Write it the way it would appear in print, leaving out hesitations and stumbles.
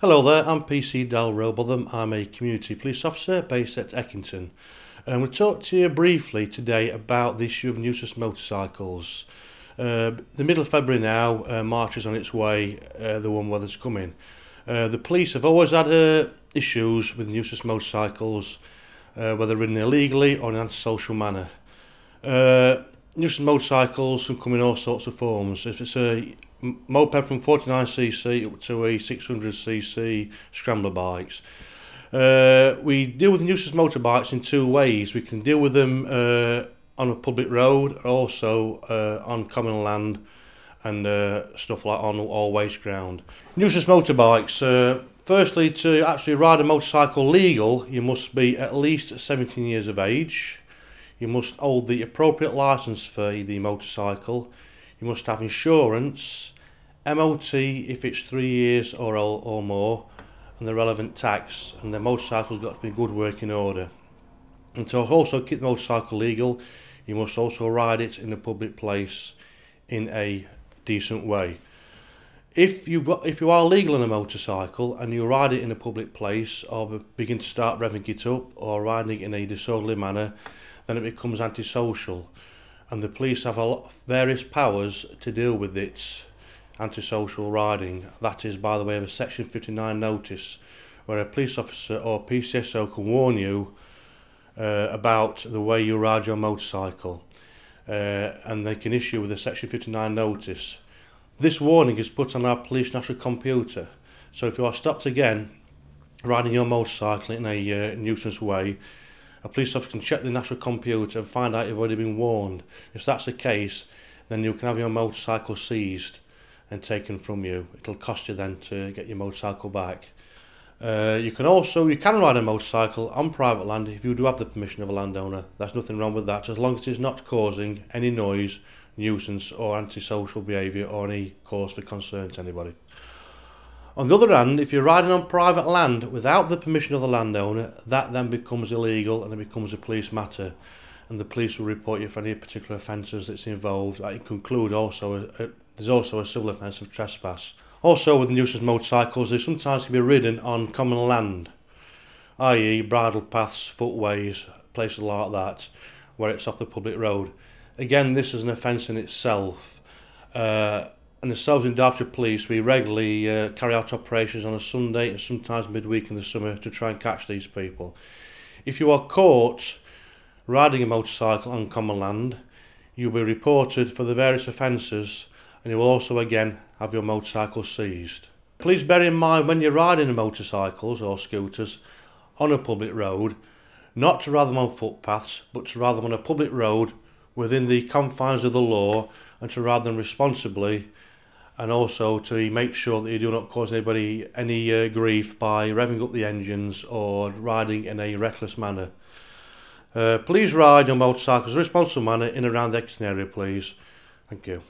Hello there, I'm PC Dal Robotham. I'm a community police officer based at Eckington. And we'll talk to you briefly today about the issue of nuisance motorcycles. The middle of February now, March is on its way, the warm weather's coming. The police have always had issues with nuisance motorcycles, whether ridden illegally or in an antisocial manner. Nuisance motorcycles can come in all sorts of forms. If it's a moped from 49cc up to a 600cc scrambler bikes. We deal with nuisance motorbikes in two ways. We can deal with them on a public road, also on common land and stuff like on all waste ground. Nuisance motorbikes. Firstly, to actually ride a motorcycle legal, you must be at least 17 years of age. You must hold the appropriate licence for the motorcycle. You must have insurance, MOT if it's 3 years or more, and the relevant tax, and the motorcycle's got to be in good working order. And to also keep the motorcycle legal, you must also ride it in a public place in a decent way. If you are legal on a motorcycle and you ride it in a public place or begin to start revving it up or riding it in a disorderly manner, then it becomes antisocial. And the police have various powers to deal with its antisocial riding. That is by the way of a section 59 notice, where a police officer or PCSO can warn you about the way you ride your motorcycle, and they can issue with a section 59 notice. This warning is put on our police national computer, so if you are stopped again riding your motorcycle in a nuisance way, a police officer can check the national computer and find out you've already been warned. If that's the case, then you can have your motorcycle seized and taken from you. It'll cost you then to get your motorcycle back. You can ride a motorcycle on private land if you do have the permission of a landowner. There's nothing wrong with that, as long as it's not causing any noise, nuisance or antisocial behaviour or any cause for concern to anybody. On the other hand, if you're riding on private land without the permission of the landowner, that then becomes illegal and it becomes a police matter, and the police will report you for any particular offences that's involved. That include also there's also a civil offence of trespass. Also with nuisance motorcycles, they sometimes can be ridden on common land, i.e. bridle paths, footways, places like that, where it's off the public road. Again, this is an offence in itself. And ourselves in Derbyshire Police, we regularly carry out operations on a Sunday and sometimes midweek in the summer to try and catch these people. If you are caught riding a motorcycle on common land, you'll be reported for the various offences, and you will also again have your motorcycle seized. Please bear in mind when you're riding motorcycles or scooters on a public road, not to ride them on footpaths, but to ride them on a public road within the confines of the law, and to ride them responsibly, and also to make sure that you do not cause anybody any grief by revving up the engines or riding in a reckless manner. Please ride your motorcycles in a responsible manner in and around the Eckington area, please. Thank you.